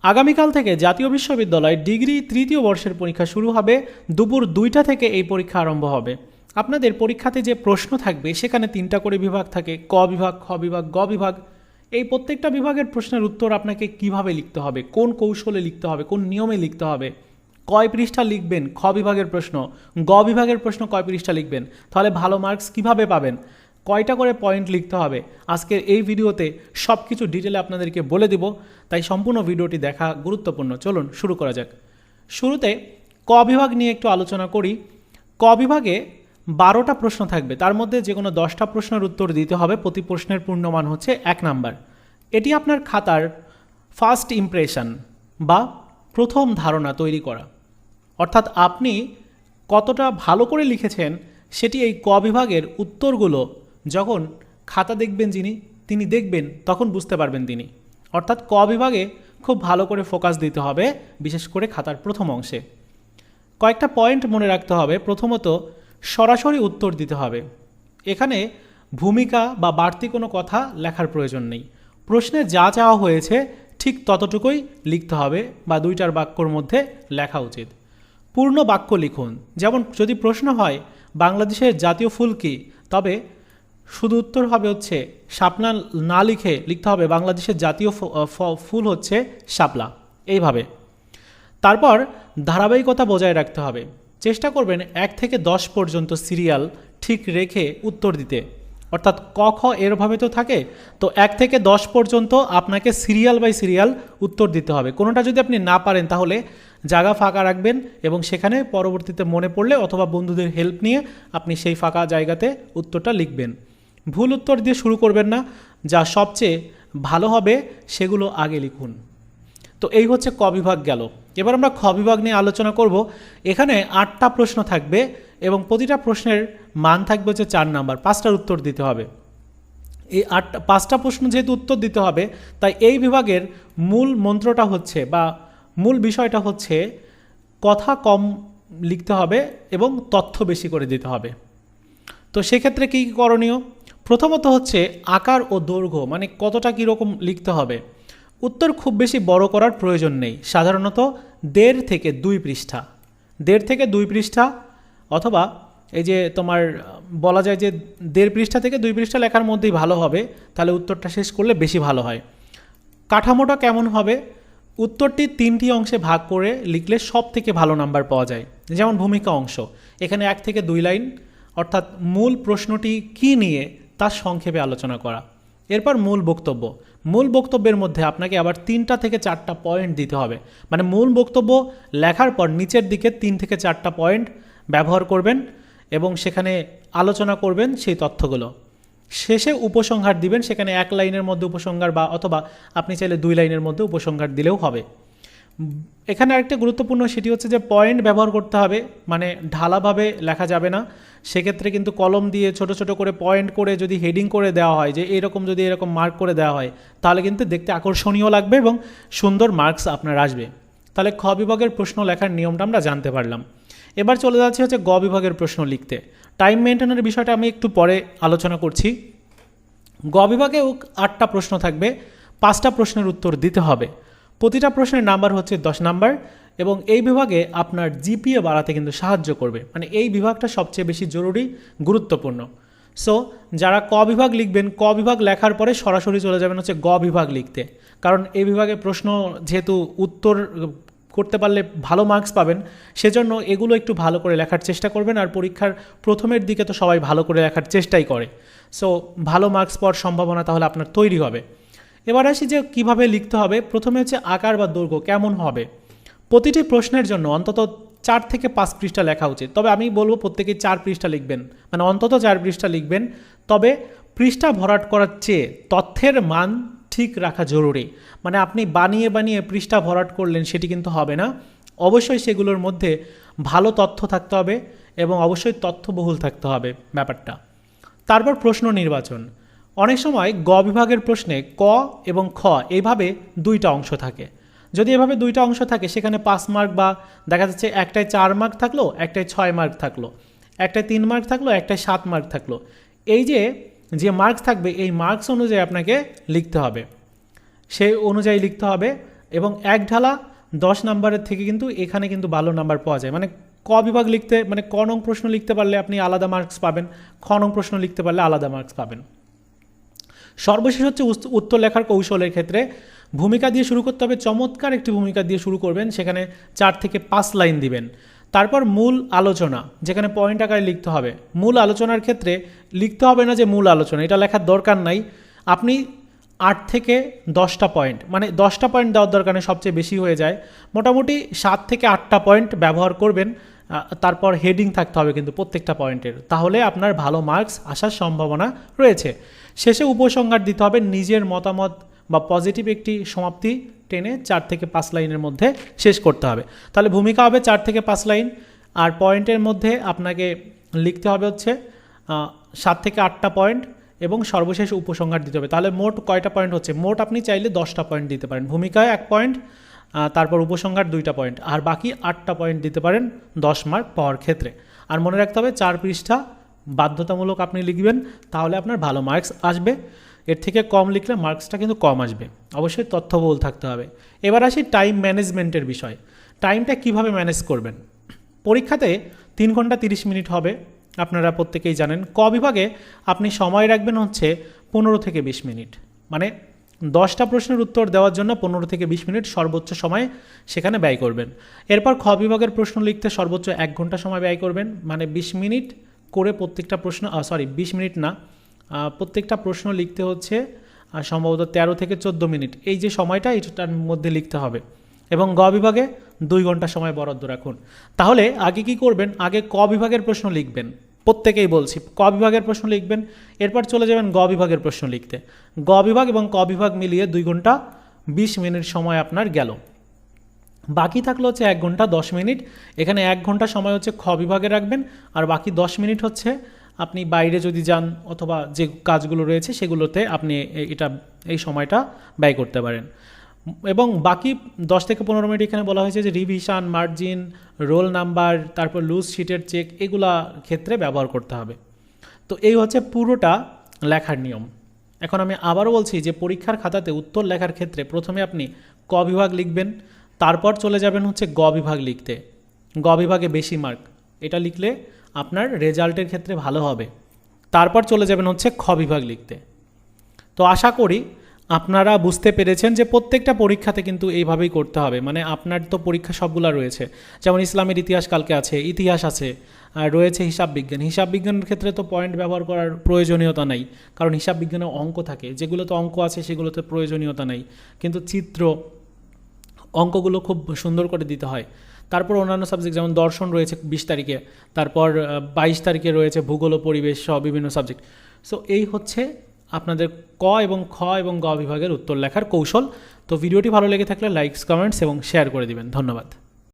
আগামীকাল থেকে জাতীয় বিশ্ববিদ্যালয় ডিগ্রি তৃতীয় বর্ষের পরীক্ষা শুরু হবে। দুপুর 2টা থেকে এই পরীক্ষা আরম্ভ হবে। আপনাদের পরীক্ষাতে যে প্রশ্ন থাকবে সেখানে 3টা করে বিভাগ থাকে, ক বিভাগ, খ বিভাগ, গ বিভাগ। এই প্রত্যেকটা বিভাগের প্রশ্নের উত্তর আপনাকে কিভাবে লিখতে হবে, কোন কৌশলে লিখতে হবে, কোন নিয়মে লিখতে হবে, কয় পৃষ্ঠা লিখবেন খ বিভাগের প্রশ্ন, গ বিভাগের প্রশ্ন কয় পৃষ্ঠা লিখবেন, তাহলে ভালো মার্কস কিভাবে পাবেন, কয়টা করে পয়েন্ট লিখতে হবে, আজকের এই ভিডিওতে সব কিছু ডিটেলে আপনাদেরকে বলে দিব। তাই সম্পূর্ণ ভিডিওটি দেখা গুরুত্বপূর্ণ। চলুন শুরু করা যাক। শুরুতে ক বিভাগ নিয়ে একটু আলোচনা করি। ক বিভাগে 12টা প্রশ্ন থাকবে, তার মধ্যে যে কোনো 10টা প্রশ্নের উত্তর দিতে হবে। প্রতি প্রশ্নের পূর্ণমান হচ্ছে 1 নাম্বার। এটি আপনার খাতার ফার্স্ট ইমপ্রেশন বা প্রথম ধারণা তৈরি করা, অর্থাৎ আপনি কতটা ভালো করে লিখেছেন সেটি এই ক বিভাগের উত্তরগুলো যখন খাতা দেখবেন তিনি দেখবেন তখন বুঝতে পারবেন তিনি। অর্থাৎ ক বিভাগে খুব ভালো করে ফোকাস দিতে হবে, বিশেষ করে খাতার প্রথম অংশে। কয়েকটা পয়েন্ট মনে রাখতে হবে। প্রথমত, সরাসরি উত্তর দিতে হবে। এখানে ভূমিকা বা বাড়তি কোনো কথা লেখার প্রয়োজন নেই। প্রশ্নে যা চাওয়া হয়েছে ঠিক ততটুকুই লিখতে হবে বা 2টার বাক্যর মধ্যে লেখা উচিত। পূর্ণ বাক্য লিখুন। যেমন যদি প্রশ্ন হয় বাংলাদেশের জাতীয় ফুল কী, তবে শুধু উত্তর হবে হচ্ছে শাপলা না লিখে লিখতে হবে বাংলাদেশের জাতীয় ফুল হচ্ছে শাপলা, এইভাবে। তারপর ধারাবাহিকতা বজায় রাখতে হবে। চেষ্টা করবেন 1 থেকে 10 পর্যন্ত সিরিয়াল ঠিক রেখে উত্তর দিতে। অর্থাৎ ক খ এরভাবে তো থাকে, তো 1 থেকে 10 পর্যন্ত আপনাকে সিরিয়াল বাই সিরিয়াল উত্তর দিতে হবে। কোনোটা যদি আপনি না পারেন তাহলে জায়গা ফাঁকা রাখবেন এবং সেখানে পরবর্তীতে মনে পড়লে অথবা বন্ধুদের হেল্প নিয়ে আপনি সেই ফাঁকা জায়গাতে উত্তরটা লিখবেন। ভুল উত্তর দিয়ে শুরু করবেন না, যা সবচেয়ে ভালো হবে সেগুলো আগে লিখুন। তো এই হচ্ছে ক বিভাগ গেল। এবার আমরা খ বিভাগ নিয়ে আলোচনা করব। এখানে 8টা প্রশ্ন থাকবে এবং প্রতিটা প্রশ্নের মান থাকবে হচ্ছে 4 নাম্বার। 5টার উত্তর দিতে হবে। এই 5টা প্রশ্ন যেহেতু উত্তর দিতে হবে, তাই এই বিভাগের মূল মন্ত্রটা হচ্ছে বা মূল বিষয়টা হচ্ছে কথা কম লিখতে হবে এবং তথ্য বেশি করে দিতে হবে। তো সেক্ষেত্রে কী করণীয়? প্রথমত হচ্ছে আকার ও দৈর্ঘ্য, মানে কতটা কীরকম লিখতে হবে। উত্তর খুব বেশি বড় করার প্রয়োজন নেই। সাধারণত 1.5 থেকে 2 পৃষ্ঠা, 1.5 থেকে 2 পৃষ্ঠা, অথবা এই যে তোমার বলা যায় যে 1.5 পৃষ্ঠা থেকে 2 পৃষ্ঠা লেখার মধ্যেই ভালো হবে, তাহলে উত্তরটা শেষ করলে বেশি ভালো হয়। কাঠামোটা কেমন হবে? উত্তরটি 3টি অংশে ভাগ করে লিখলে সব থেকে ভালো নাম্বার পাওয়া যায়। যেমন ভূমিকা অংশ, এখানে 1 থেকে 2 লাইন, অর্থাৎ মূল প্রশ্নটি কী নিয়ে তার সংক্ষেপে আলোচনা করা। এরপর মূল বক্তব্য। মূল বক্তব্যের মধ্যে আপনাকে আবার 3টা থেকে 4টা পয়েন্ট দিতে হবে। মানে মূল বক্তব্য লেখার পর নিচের দিকে 3 থেকে 4টা পয়েন্ট ব্যবহার করবেন এবং সেখানে আলোচনা করবেন সেই তথ্যগুলো। শেষে উপসংহার দিবেন, সেখানে 1 লাইনের মধ্যে উপসংহার বা অথবা আপনি চাইলে 2 লাইনের মধ্যে উপসংহার দিলেও হবে। এখানে আরেকটা গুরুত্বপূর্ণ সেটি হচ্ছে যে পয়েন্ট ব্যবহার করতে হবে, মানে ঢালাভাবে লেখা যাবে না। সেক্ষেত্রে কিন্তু কলম দিয়ে ছোট ছোট করে পয়েন্ট করে যদি হেডিং করে দেওয়া হয়, যে এরকম যদি এরকম মার্ক করে দেওয়া হয়, তাহলে কিন্তু দেখতে আকর্ষণীয় লাগবে এবং সুন্দর মার্কস আপনার আসবে। তাহলে খ বিভাগের প্রশ্ন লেখার নিয়মটা আমরা জানতে পারলাম। এবার চলে যাচ্ছে হচ্ছে গ বিভাগের প্রশ্ন লিখতে। টাইম মেনটেনের বিষয়টা আমি একটু পরে আলোচনা করছি। গ বিভাগেও 8টা প্রশ্ন থাকবে, 5টা প্রশ্নের উত্তর দিতে হবে। প্রতিটা প্রশ্নের নাম্বার হচ্ছে 10 নাম্বার এবং এই বিভাগে আপনার জিপিএ বাড়াতে কিন্তু সাহায্য করবে। মানে এই বিভাগটা সবচেয়ে বেশি জরুরি, গুরুত্বপূর্ণ। সো যারা ক বিভাগ লিখবেন, ক বিভাগ লেখার পরে সরাসরি চলে যাবেন হচ্ছে গ বিভাগ লিখতে, কারণ এই বিভাগে প্রশ্ন যেহেতু উত্তর করতে পারলে ভালো মার্কস পাবেন, সেজন্য এগুলো একটু ভালো করে লেখার চেষ্টা করবেন। আর পরীক্ষার প্রথমের দিকে তো সবাই ভালো করে লেখার চেষ্টাই করে। সো ভালো মার্কস পাওয়ার সম্ভাবনা তাহলে আপনার তৈরি হবে। এবার আসি যে কিভাবে লিখতে হবে। প্রথমে হচ্ছে আকার বা দৈর্ঘ্য কেমন হবে। প্রতিটি প্রশ্নের জন্য অন্তত 4 থেকে 5 পৃষ্ঠা লেখা উচিত। তবে আমি বলবো প্রত্যেকেই 4 পৃষ্ঠা লিখবেন, মানে অন্তত 4 পৃষ্ঠা লিখবেন। তবে পৃষ্ঠা ভরাট করার চেয়ে তথ্যের মান ঠিক রাখা জরুরি। মানে আপনি বানিয়ে বানিয়ে পৃষ্ঠা ভরাট করলেন, সেটি কিন্তু হবে না। অবশ্যই সেগুলোর মধ্যে ভালো তথ্য থাকতে হবে এবং অবশ্যই তথ্যবহুল থাকতে হবে ব্যাপারটা। তারপর প্রশ্ন নির্বাচন। অনেক সময় গ বিভাগের প্রশ্নে ক এবং খ এইভাবে 2টা অংশ থাকে। যদি এভাবে 2টা অংশ থাকে, সেখানে 5 মার্ক বা দেখা যাচ্ছে একটায় 4 মার্ক থাকলো, একটায় 6 মার্ক থাকলো, একটায় 3 মার্ক থাকলো, একটায় 7 মার্ক থাকলো। এই যে মার্কস থাকবে, এই মার্কস অনুযায়ী আপনাকে লিখতে হবে, সেই অনুযায়ী লিখতে হবে। এবং এক ঢালা 10 নাম্বারের থেকে কিন্তু এখানে কিন্তু ভালো নাম্বার পাওয়া যায়। মানে ক বিভাগ লিখতে মানে ক নং প্রশ্ন লিখতে পারলে আপনি আলাদা মার্কস পাবেন, খ নং প্রশ্ন লিখতে পারলে আলাদা মার্কস পাবেন। সর্বশেষ হচ্ছে উত্তর লেখার কৌশলের ক্ষেত্রে ভূমিকা দিয়ে শুরু করতে হবে। চমৎকার একটি ভূমিকা দিয়ে শুরু করবেন, সেখানে 4 থেকে 5 লাইন দিবেন। তারপর মূল আলোচনা, যেখানে পয়েন্ট আকারে লিখতে হবে। মূল আলোচনার ক্ষেত্রে লিখতে হবে না যে মূল আলোচনা, এটা লেখার দরকার নাই। আপনি 8 থেকে 10টা পয়েন্ট, মানে 10টা পয়েন্ট দেওয়ার দরকার নেই, সবচেয়ে বেশি হয়ে যায়। মোটামুটি 7 থেকে 8টা পয়েন্ট ব্যবহার করবেন। তারপর হেডিং থাকতে হবে কিন্তু প্রত্যেকটা পয়েন্টের, তাহলে আপনার ভালো মার্কস আসার সম্ভাবনা রয়েছে। শেষে উপসংহার দিতে হবে, নিজের মতামত বা পজিটিভ একটি সমাপ্তি টেনে 4 থেকে 5 লাইনের মধ্যে শেষ করতে হবে। তাহলে ভূমিকা হবে 4 থেকে 5 লাইন, আর পয়েন্টের মধ্যে আপনাকে লিখতে হবে হচ্ছে 7 থেকে 8টা পয়েন্ট এবং সর্বশেষ উপসংহার দিতে হবে। তাহলে মোট কয়টা পয়েন্ট হচ্ছে? মোট আপনি চাইলে 10টা পয়েন্ট দিতে পারেন। ভূমিকায় 1 পয়েন্ট, তারপর উপসংহার 2টা পয়েন্ট, আর বাকি 8টা পয়েন্ট দিতে পারেন 10 মার্ক পাওয়ার ক্ষেত্রে। আর মনে রাখতে হবে 4 পৃষ্ঠা বাধ্যতামূলক আপনি লিখবেন, তাহলে আপনার ভালো মার্কস আসবে। এর থেকে কম লিখলে মার্কসটা কিন্তু কম আসবে। অবশ্যই তথ্যবহুল থাকতে হবে। এবার আসি টাইম ম্যানেজমেন্টের বিষয়। টাইমটা কিভাবে ম্যানেজ করবেন? পরীক্ষাতে 3 ঘন্টা 30 মিনিট হবে, আপনারা প্রত্যেকেই জানেন। ক বিভাগে আপনি সময় রাখবেন হচ্ছে 15 থেকে 20 মিনিট, মানে 10টা প্রশ্নের উত্তর দেওয়ার জন্য 15 থেকে 20 মিনিট সর্বোচ্চ সময় সেখানে ব্যয় করবেন। এরপর খ বিভাগের প্রশ্ন লিখতে সর্বোচ্চ 1 ঘন্টা সময় ব্যয় করবেন, মানে 20 মিনিট করে প্রত্যেকটা প্রশ্ন 20 মিনিট না, প্রত্যেকটা প্রশ্ন লিখতে হচ্ছে সম্ভবত 13 থেকে 14 মিনিট। এই যে সময়টা এটার মধ্যে লিখতে হবে। এবং গ বিভাগে 2 ঘন্টা সময় বরাদ্দ রাখুন। তাহলে আগে কি করবেন? আগে ক বিভাগের প্রশ্ন লিখবেন, প্রত্যেকেই বলছি ক বিভাগের প্রশ্ন লিখবেন, এরপর চলে যাবেন গ বিভাগের প্রশ্ন লিখতে। গ বিভাগ এবং ক বিভাগ মিলিয়ে 2 ঘন্টা 20 মিনিট সময় আপনার গেল। বাকি থাকলো হচ্ছে 1 ঘন্টা 10 মিনিট। এখানে 1 ঘন্টা সময় হচ্ছে খ বিভাগে রাখবেন, আর বাকি 10 মিনিট হচ্ছে আপনি বাইরে যদি যান অথবা যে কাজগুলো রয়েছে সেগুলোতে আপনি এই সময়টা ব্যয় করতে পারেন। এবং বাকি 10 থেকে 15 মিনিট এখানে বলা হয়েছে যে রিভিশন, মার্জিন, রোল নাম্বার, তারপর লুজ শিটের চেক, এগুলা ক্ষেত্রে ব্যবহার করতে হবে। তো এই হচ্ছে পুরোটা লেখার নিয়ম। এখন আমি আবারও বলছি যে পরীক্ষার খাতাতে উত্তর লেখার ক্ষেত্রে প্রথমে আপনি ক বিভাগ লিখবেন, তারপর চলে যাবেন হচ্ছে গ বিভাগ লিখতে। গ বিভাগে বেশি মার্ক, এটা লিখলে আপনার রেজাল্টের ক্ষেত্রে ভালো হবে। তারপর চলে যাবেন হচ্ছে খ বিভাগ লিখতে। তো আশা করি আপনারা বুঝতে পেরেছেন যে প্রত্যেকটা পরীক্ষাতে কিন্তু এইভাবেই করতে হবে। মানে আপনার তো পরীক্ষা সবগুলা রয়েছে, যেমন ইসলামের ইতিহাস কালকে আছে, ইতিহাস আছে, আর রয়েছে হিসাব বিজ্ঞান। হিসাব বিজ্ঞানের ক্ষেত্রে তো পয়েন্ট ব্যবহার করার প্রয়োজনীয়তা নাই, কারণ হিসাব বিজ্ঞানে অঙ্ক থাকে। যেগুলোতে অঙ্ক আছে সেগুলোতে প্রয়োজনীয়তা নাই, কিন্তু চিত্র, অঙ্কগুলো খুব সুন্দর করে দিতে হয়। তারপর অন্যান্য সাবজেক্ট যেমন দর্শন রয়েছে 20 তারিখে, তারপর 22 তারিখে রয়েছে ভূগোল ও পরিবেশ সহ বিভিন্ন সাবজেক্ট। সো এই হচ্ছে আপনাদের ক এবং খ এবং গ বিভাগের উত্তর লেখার কৌশল। তো ভিডিওটি ভালো লেগে থাকলে লাইকস, কমেন্টস এবং শেয়ার করে দিবেন। ধন্যবাদ।